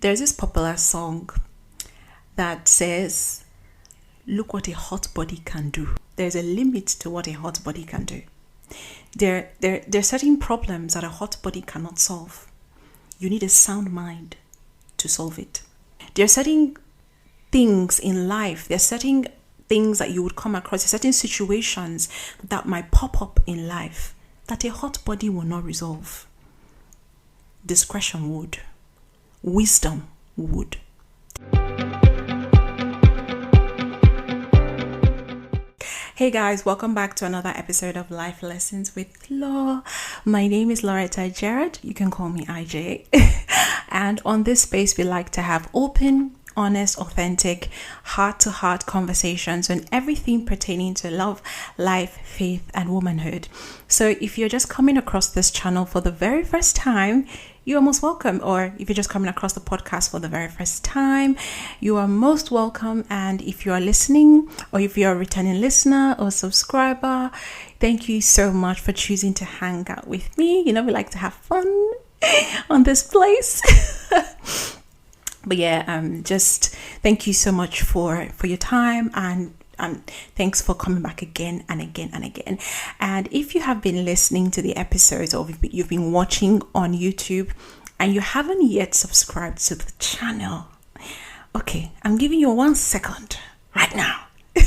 There's this popular song that says, look what a hot body can do. There's a limit to what a hot body can do. There are certain problems that a hot body cannot solve. You need a sound mind to solve it. There are certain things in life, there are certain things that you would come across, there are certain situations that might pop up in life that a hot body will not resolve. Discretion would. Wisdom would. Hey guys, welcome back to another episode of Life Lessons with Law. My name is Loretta Gerard. You can call me IJ. And on this space, we like to have open, honest, authentic, heart-to-heart conversations on everything pertaining to love, life, faith, and womanhood. So if you're just coming across this channel for the very first time, you are most welcome. Or if you're just coming across the podcast for the very first time, you are most welcome. And if you are listening, or if you're a returning listener or subscriber, thank you so much for choosing to hang out with me. You know, we like to have fun on this place. But yeah, just thank you so much for your time, and thanks for coming back again and again and again. And if you have been listening to the episodes, or you've been watching on YouTube and you haven't yet subscribed to the channel, okay, I'm giving you 1 second right now.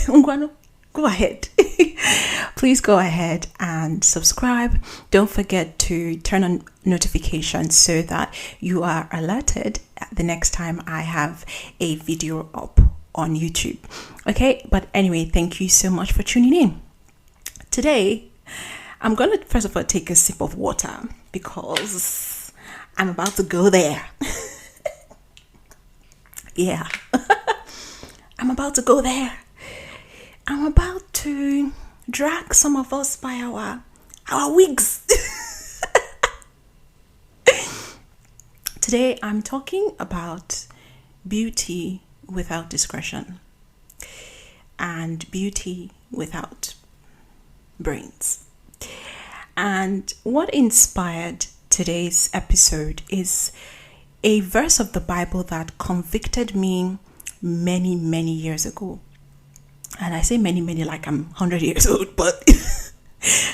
I'm going to go ahead. Please go ahead and subscribe. Don't forget to turn on notifications so that you are alerted the next time I have a video up on YouTube. Okay, but anyway, thank you so much for tuning in. Today, I'm going to first of all take a sip of water because I'm about to go there. Yeah, I'm about to go there. I'm about to drag some of us by our wigs. Today, I'm talking about beauty without discretion and beauty without brains. And what inspired today's episode is a verse of the Bible that convicted me many, many years ago. And I say many, many like I'm 100 years old, but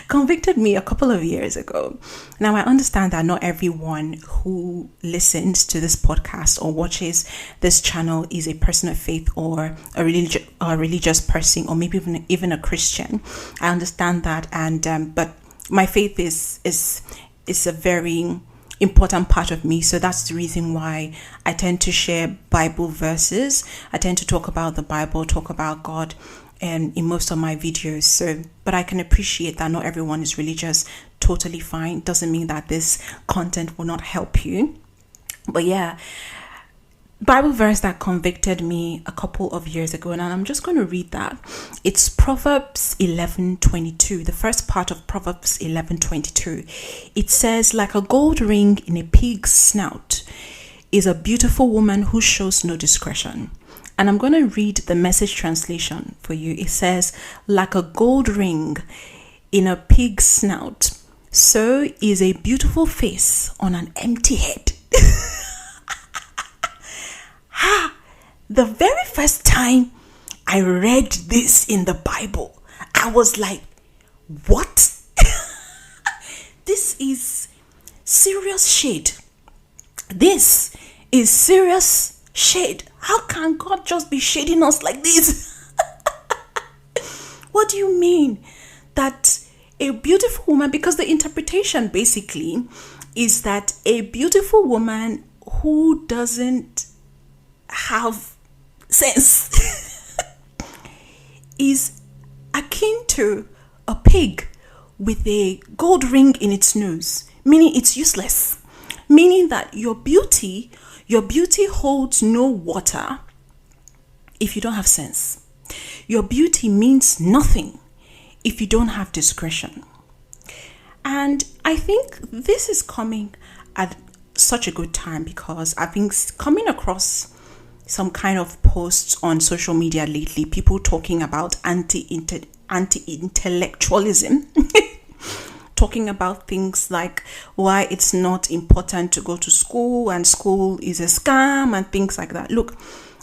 convicted me a couple of years ago. Now, I understand that not everyone who listens to this podcast or watches this channel is a person of faith or a religious person, or maybe even a Christian. I understand that, and but my faith is a very important part of me. So that's the reason why I tend to share Bible verses. I tend to talk about the Bible, talk about God, and in most of my videos. So, but I can appreciate that not everyone is religious. Totally fine. Doesn't mean that this content will not help you. But yeah, Bible verse that convicted me a couple of years ago, and I'm just going to read that. It's Proverbs 11:22, the first part of Proverbs 11:22. It says, like a gold ring in a pig's snout is a beautiful woman who shows no discretion. And I'm going to read the Message translation for you. It says, like a gold ring in a pig's snout, so is a beautiful face on an empty head. The very first time I read this in the Bible, I was like, what? This is serious shade. This is serious shade. How can God just be shading us like this? What do you mean that a beautiful woman, because the interpretation basically is that a beautiful woman who doesn't have sense is akin to a pig with a gold ring in its nose, meaning it's useless, meaning that your beauty holds no water if you don't have sense. Your beauty means nothing if you don't have discretion. And I think this is coming at such a good time because I've been coming across some kind of posts on social media lately, people talking about anti-intellectualism, talking about things like why it's not important to go to school and school is a scam and things like that. Look,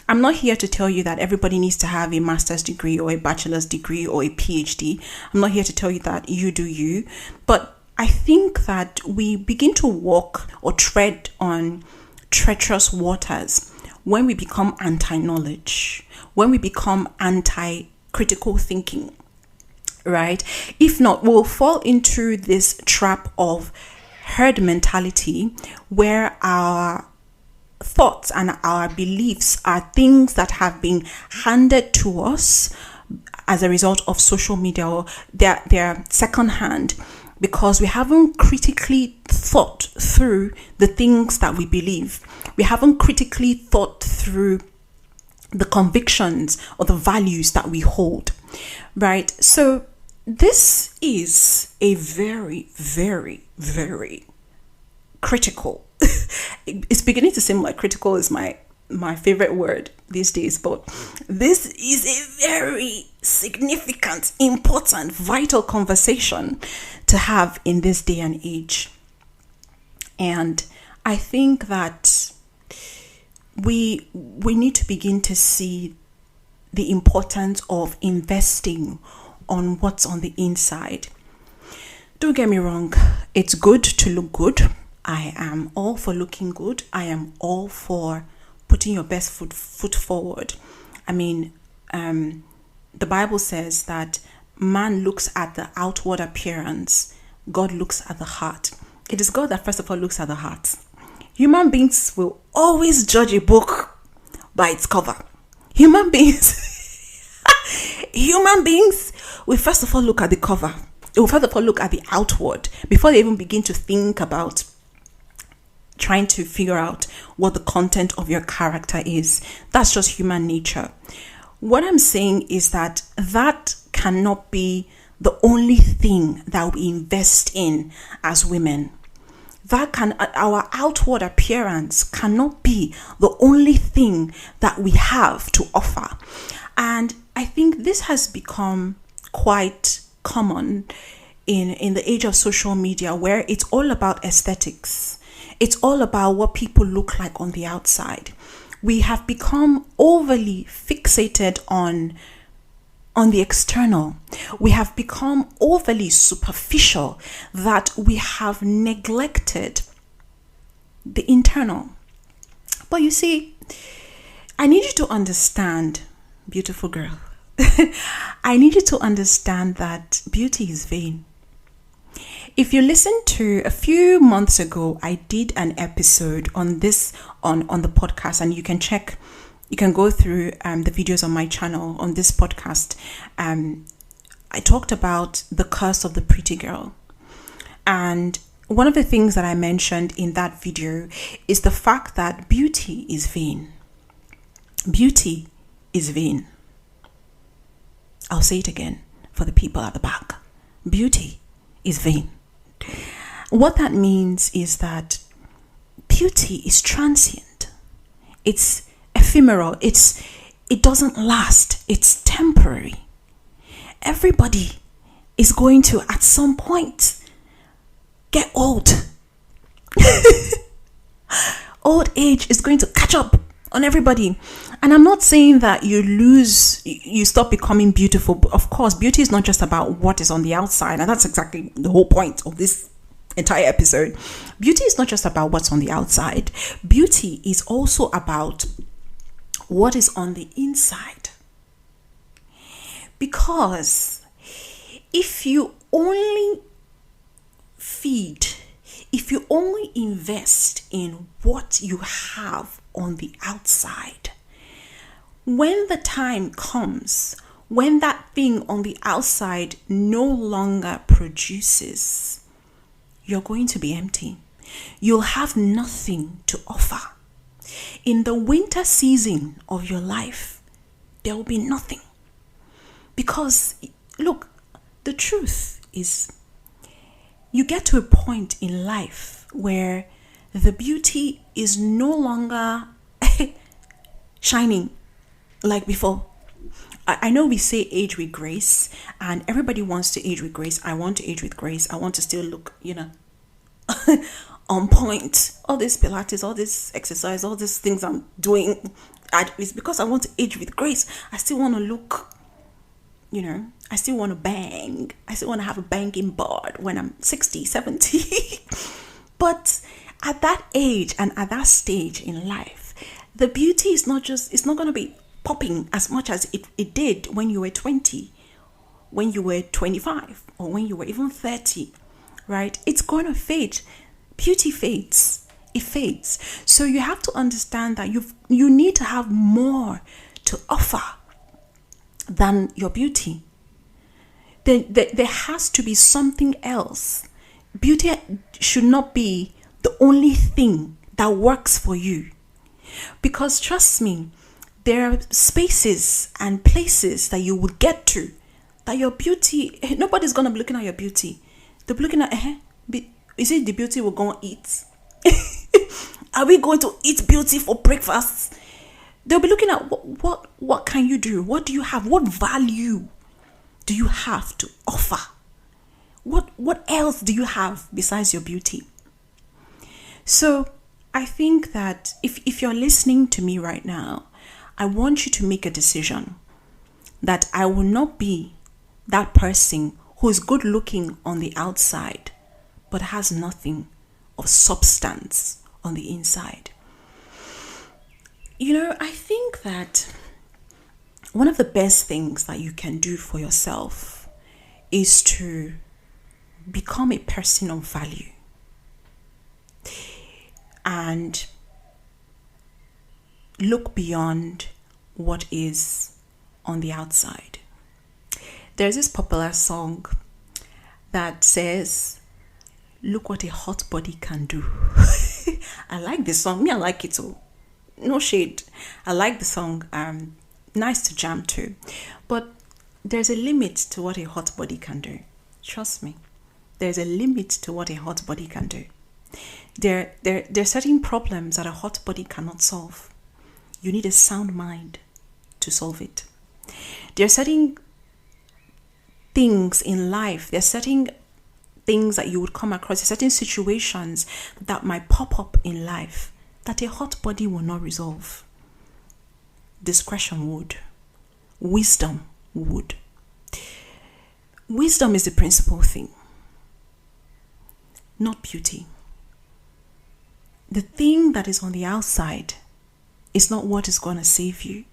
I'm not here to tell you that everybody needs to have a master's degree or a bachelor's degree or a PhD. I'm not here to tell you that. You do you. But I think that we begin to walk or tread on treacherous waters when we become anti-knowledge, when we become anti-critical thinking, right? If not, we'll fall into this trap of herd mentality where our thoughts and our beliefs are things that have been handed to us as a result of social media, or they're secondhand, because we haven't critically thought through the things that we believe. We haven't critically thought through the convictions or the values that we hold, right? So this is a very, very, very critical. It's beginning to seem like critical is my favorite word these days, but this is a very significant, important, vital conversation to have in this day and age. And I think that we need to begin to see the importance of investing on what's on the inside. Don't get me wrong, it's good to look good. I am all for looking good. I am all for putting your best foot forward. I mean, the Bible says that man looks at the outward appearance, God looks at the heart. It is God that first of all looks at the heart. Human beings will always judge a book by its cover. Human beings will first of all look at the cover. They will first of all look at the outward before they even begin to think about trying to figure out what the content of your character is. That's just human nature. What I'm saying is that cannot be the only thing that we invest in as women. Our outward appearance cannot be the only thing that we have to offer. And I think this has become quite common in the age of social media, where it's all about aesthetics. It's all about what people look like on the outside. We have become overly fixated on the external. We have become overly superficial, that we have neglected the internal. But you see, I need you to understand, beautiful girl, I need you to understand that beauty is vain. If you listen to a few months ago, I did an episode on this on the podcast, and you can go through the videos on my channel on this podcast. I talked about the curse of the pretty girl. And one of the things that I mentioned in that video is the fact that beauty is vain. Beauty is vain. I'll say it again for the people at the back. Beauty is vain. What that means is that beauty is transient. It's ephemeral. It doesn't last. It's temporary. Everybody is going to, at some point, get old. Old age is going to catch up on everybody. And I'm not saying that you stop becoming beautiful. But of course, beauty is not just about what is on the outside. And that's exactly the whole point of this entire episode. Beauty is not just about what's on the outside. Beauty is also about what is on the inside. Because if you only if you only invest in what you have on the outside, when the time comes when that thing on the outside no longer produces, you're going to be empty. You'll have nothing to offer. In the winter season of your life, there will be nothing. Because, look, the truth is, you get to a point in life where the beauty is no longer shining like before. I know we say age with grace, and everybody wants to age with grace. I want to age with grace. I want to still look, on point. All this Pilates, all this exercise, all these things I'm doing, it's because I want to age with grace. I still want to look, I still want to bang. I still want to have a banging bod when I'm 60, 70. But at that age and at that stage in life, the beauty is it's not going to be popping as much as it did when you were 20, when you were 25, or when you were even 30, right? It's going to fade. Beauty fades. It fades. So you have to understand that you need to have more to offer than your beauty. There has to be something else. Beauty should not be the only thing that works for you. Because trust me, there are spaces and places that you would get to that your beauty, nobody's going to be looking at your beauty. They'll be looking at, is it the beauty we're going to eat? Are we going to eat beauty for breakfast? They'll be looking at what can you do? What do you have? What value do you have to offer? What else do you have besides your beauty? So I think that if you're listening to me right now, I want you to make a decision that I will not be that person who is good looking on the outside, but has nothing of substance on the inside. I think that one of the best things that you can do for yourself is to become a person of value and look beyond what is on the outside. There's this popular song that says, "Look what a hot body can do." I like this song. I like it too. No shade. I like the song. Nice to jam to. But there's a limit to what a hot body can do. Trust me. There's a limit to what a hot body can do. There are certain problems that a hot body cannot solve. You need a sound mind to solve it. There are certain things in life, there are certain things that you would come across, certain situations that might pop up in life that a hot body will not resolve. Discretion would. Wisdom would. Wisdom is the principal thing, not beauty. The thing that is on the outside is not what is going to save you.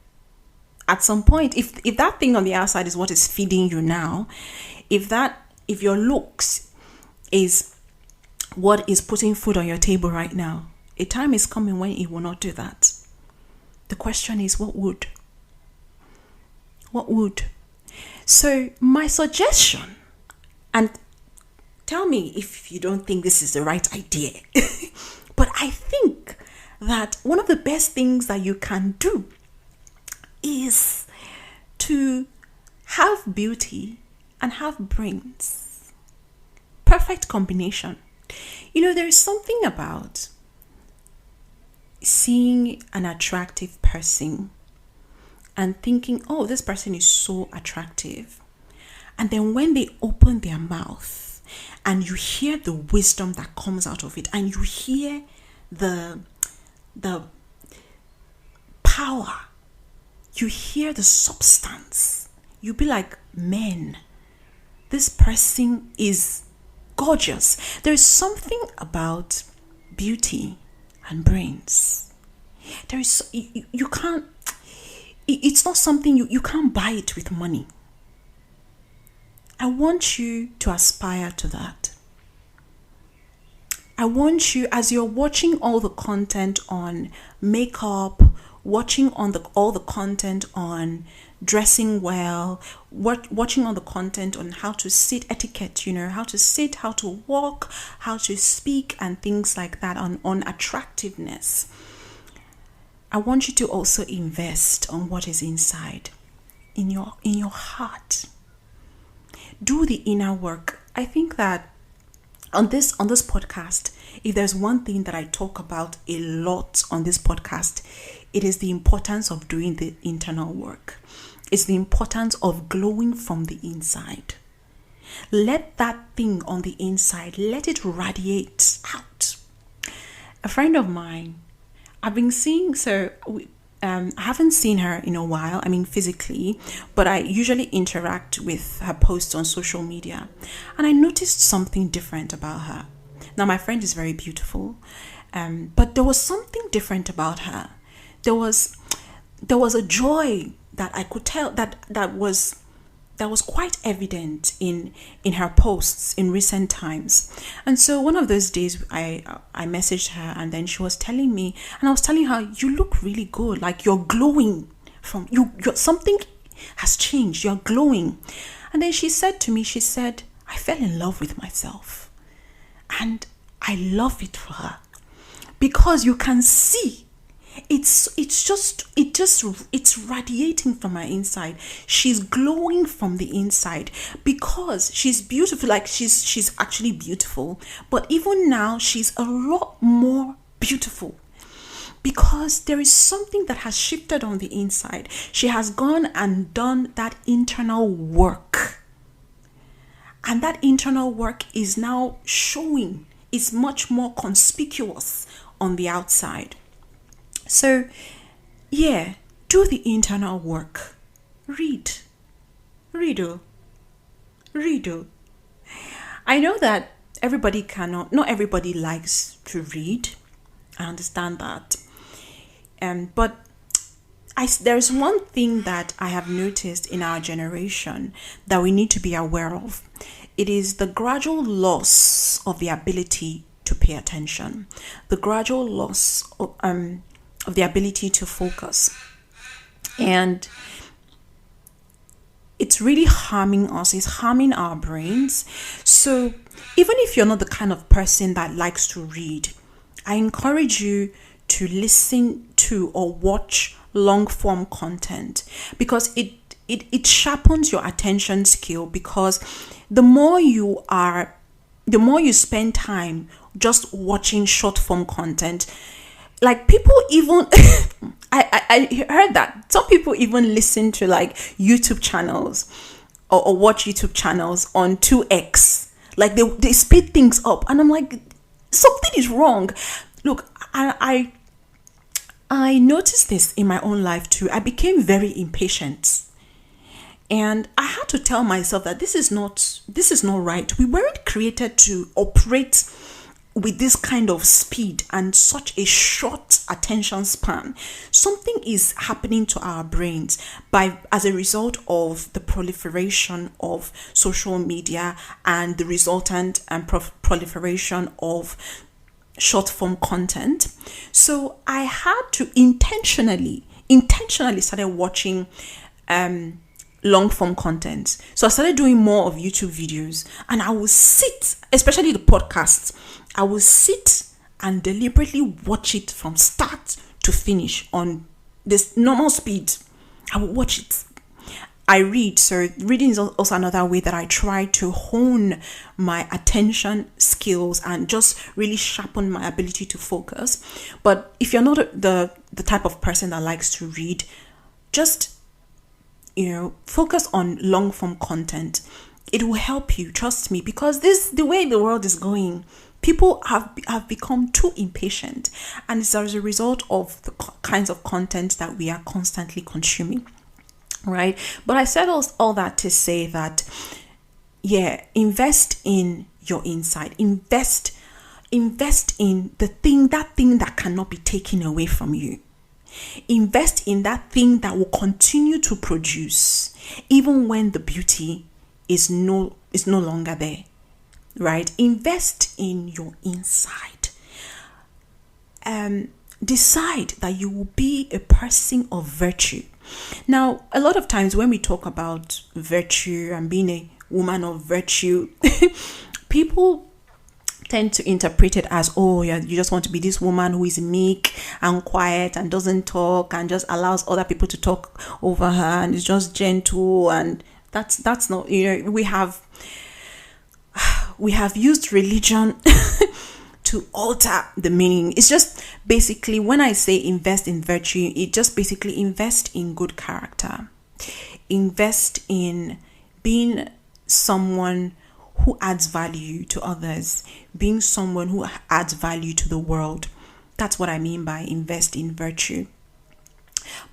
At some point, if that thing on the outside is what is feeding you now, if your looks is what is putting food on your table right now, a time is coming when it will not do that. The question is, what would? What would? So my suggestion, and tell me if you don't think this is the right idea, but I think that one of the best things that you can do is to have beauty and have brains. Perfect combination. There is something about seeing an attractive person and thinking, oh, this person is so attractive. And then when they open their mouth and you hear the wisdom that comes out of it, and you hear the power, you hear the substance, you'll be like, man, this person is gorgeous. There's something about beauty and brains. There is, you can't, it's not something you can't buy it with money. I want you to aspire to that. I want you, as you're watching all the content on makeup, watching on all the content on dressing well, watching on the content on how to sit etiquette, how to sit, how to walk, how to speak, and things like that, on attractiveness. I want you to also invest on what is inside, in your heart. Do the inner work. I think that on this podcast, if there's one thing that I talk about a lot on this podcast, it is the importance of doing the internal work. is the importance of glowing from the inside. Let that thing on the inside, let it radiate out. A friend of mine, I've been seeing, I haven't seen her in a while, physically, but I usually interact with her posts on social media. And I noticed something different about her. Now, my friend is very beautiful, but there was something different about her. There was a joy that I could tell that was quite evident in her posts in recent times. And so one of those days I messaged her, and then she was telling me, and I was telling her, you look really good, like you're glowing from you, something has changed, you're glowing. And then she said to me, I fell in love with myself. And I love it for her, because you can see it's radiating from her inside. She's glowing from the inside because she's beautiful. Like she's actually beautiful, but even now she's a lot more beautiful because there is something that has shifted on the inside. She has gone and done that internal work, and that internal work is now showing. It's much more conspicuous on the outside. So, yeah, do the internal work. Read. I know that not everybody likes to read. I understand that. But there's one thing that I have noticed in our generation that we need to be aware of. It is the gradual loss of the ability to pay attention. The gradual loss of the ability to focus. And it's really harming us. It's harming our brains. So even if you're not the kind of person that likes to read, I encourage you to listen to or watch long form content, because it sharpens your attention skill. Because the more you spend time just watching short form content, like people even I heard that some people even listen to like YouTube channels or watch YouTube channels on 2x. Like they speed things up, and I'm like, something is wrong. Look, I noticed this in my own life too. I became very impatient, and I had to tell myself that this is not right. We weren't created to operate with this kind of speed and such a short attention span. Something is happening to our brains as a result of the proliferation of social media and the resultant proliferation of short form content. So I had to intentionally started watching long form content. So I started doing more of YouTube videos, and I will sit, especially the podcasts, I will sit and deliberately watch it from start to finish on this normal speed. I will watch it. I read. So reading is also another way that I try to hone my attention skills and just really sharpen my ability to focus. But if you're not the type of person that likes to read, just focus on long form content. It will help you, trust me, because the way the world is going, people have become too impatient, and it's as a result of the kinds of content that we are constantly consuming, right? But I said all that to say that, invest in your inside. Invest in that thing that cannot be taken away from you. Invest in that thing that will continue to produce even when the beauty is no longer there, right? Invest in your inside. Decide that you will be a person of virtue. Now, a lot of times when we talk about virtue and being a woman of virtue, people tend to interpret it as, you just want to be this woman who is meek and quiet and doesn't talk and just allows other people to talk over her and is just gentle. And that's not, we have used religion to alter the meaning. It's just basically, when I say invest in virtue, it just basically invest in good character. invest in being someone who adds value to others, being someone who adds value to the world. That's what I mean by invest in virtue.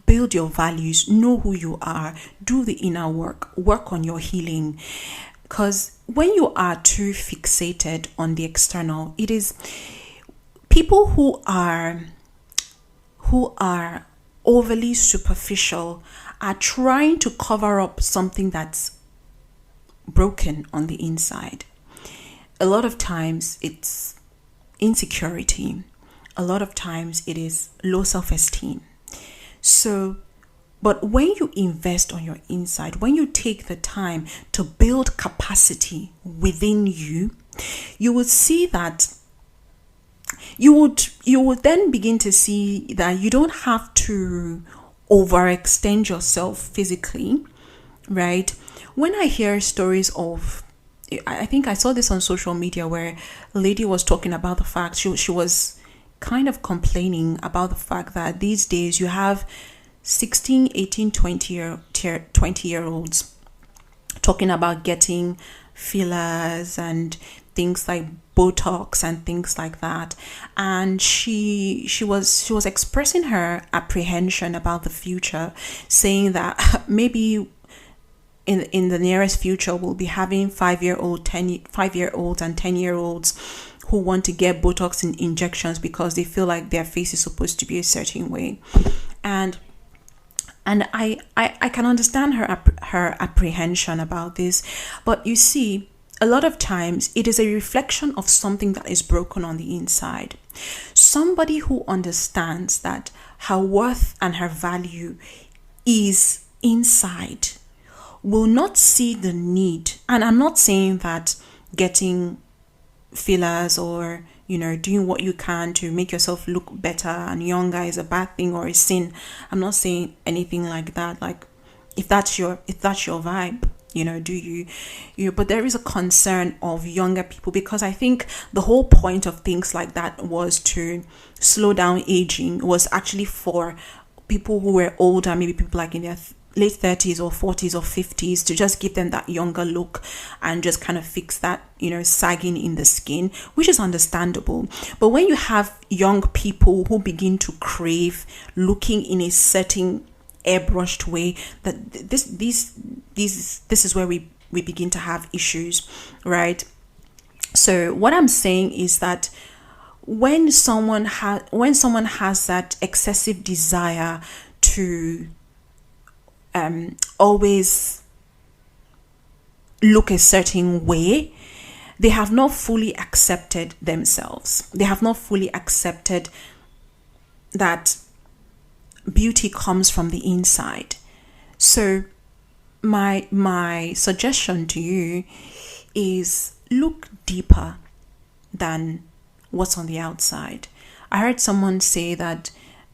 Build your values, know who you are, do the inner work, work on your healing. Because when you are too fixated on the external, it is people who are overly superficial are trying to cover up something that's broken on the inside. A lot of times it's insecurity. A lot of times it is low self-esteem. So, but when you invest on your inside, when you take the time to build capacity within you, you will see that you would then begin to see that you don't have to overextend yourself physically, right? When I hear stories of, I think I saw this on social media where a lady was talking about the fact she was kind of complaining about the fact that these days you have 16, 18, 20 year olds talking about getting fillers and things like Botox and things like that. And she was expressing her apprehension about the future, saying that maybe in the nearest future we'll be having 5-year-olds and 10-year-olds who want to get Botox injections because they feel like their face is supposed to be a certain way. And I can understand her apprehension about this. But you see, a lot of times it is a reflection of something that is broken on the inside. Somebody who understands that her worth and her value is inside will not see the need. And I'm not saying that getting fillers or doing what you can to make yourself look better and younger is a bad thing or a sin. I'm not saying anything like that. Like, if that's your vibe, do you but there is a concern of younger people, because I think the whole point of things like that was to slow down aging, was actually for people who were older, maybe people like in their late 30s or 40s or 50s, to just give them that younger look and just kind of fix that sagging in the skin, which is understandable. But when you have young people who begin to crave looking in a certain airbrushed way, that this is where we begin to have issues, right? So what I'm saying is that when someone has that excessive desire to always look a certain way, they have not fully accepted themselves. They have not fully accepted that beauty comes from the inside. So my suggestion to you is look deeper than what's on the outside. I heard someone say that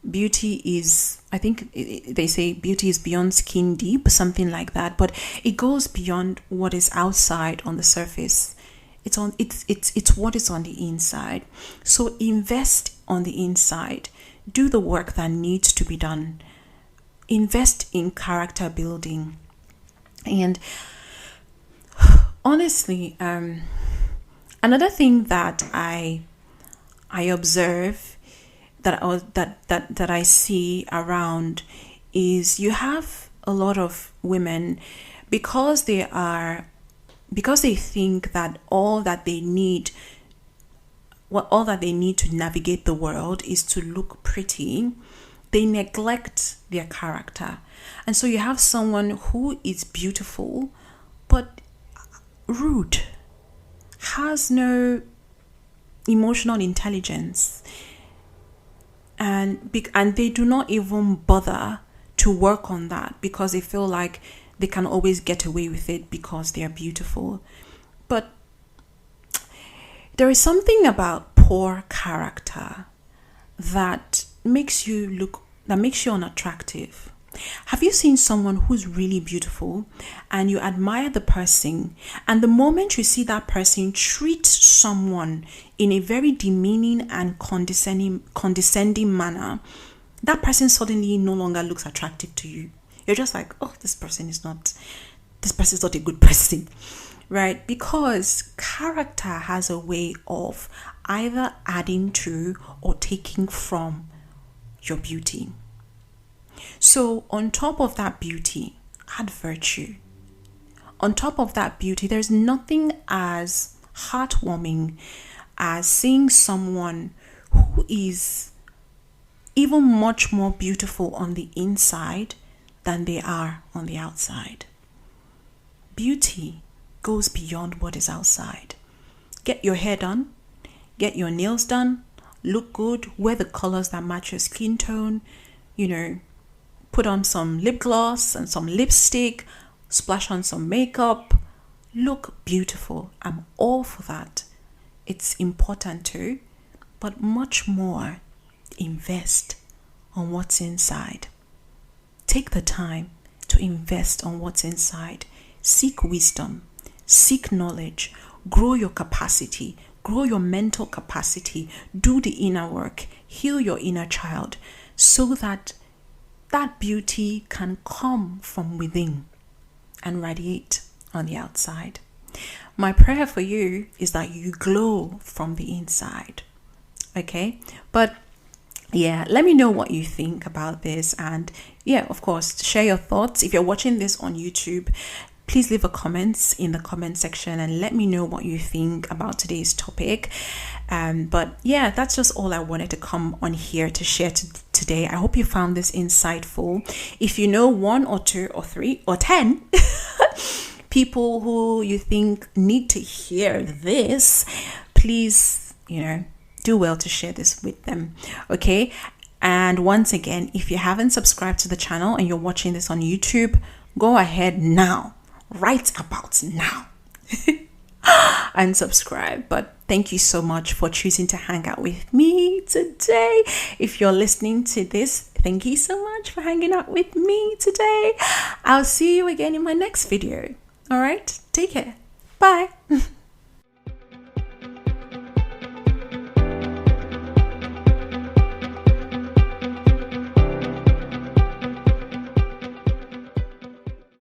beauty is, I think they say beauty is beyond skin deep, something like that, but it goes beyond what is outside on the surface. It's what is on the inside. So invest on the inside. Do the work that needs to be done. Invest in character building. And honestly, another thing that I observe that I see around is you have a lot of women, because they think that all that they need to navigate the world is to look pretty, they neglect their character. And so you have someone who is beautiful but rude, has no emotional intelligence, and they do not even bother to work on that because they feel like they can always get away with it because they are beautiful. But there is something about poor character that makes you unattractive. Have you seen someone who's really beautiful and you admire the person, and the moment you see that person treat someone in a very demeaning and condescending manner, that person suddenly no longer looks attractive to you? You're just like, oh, this person is not a good person, right? Because character has a way of either adding to or taking from your beauty. So on top of that beauty, add virtue. On top of that beauty, there's nothing as heartwarming as seeing someone who is even much more beautiful on the inside than they are on the outside. Beauty goes beyond what is outside. Get your hair done, get your nails done, look good, wear the colors that match your skin tone, put on some lip gloss and some lipstick, splash on some makeup, look beautiful. I'm all for that. It's important too, but much more, invest on what's inside. Take the time to invest on what's inside. Seek wisdom, seek knowledge, grow your capacity, grow your mental capacity, do the inner work, heal your inner child, so that that beauty can come from within and radiate on the outside. My prayer for you is that you glow from the inside. Okay? But yeah, let me know what you think about this. And yeah, of course, share your thoughts. If you're watching this on YouTube, please leave a comment in the comment section and let me know what you think about today's topic. But yeah, that's just all I wanted to come on here to share today. I hope you found this insightful. If you know 1 or 2 or 3 or 10 people who you think need to hear this, please, do well to share this with them. Okay. And once again, if you haven't subscribed to the channel and you're watching this on YouTube, go ahead now, right about now, and subscribe. But thank you so much for choosing to hang out with me today. If you're listening to this, thank you so much for hanging out with me today. I'll see you again in my next video. All right, take care. Bye.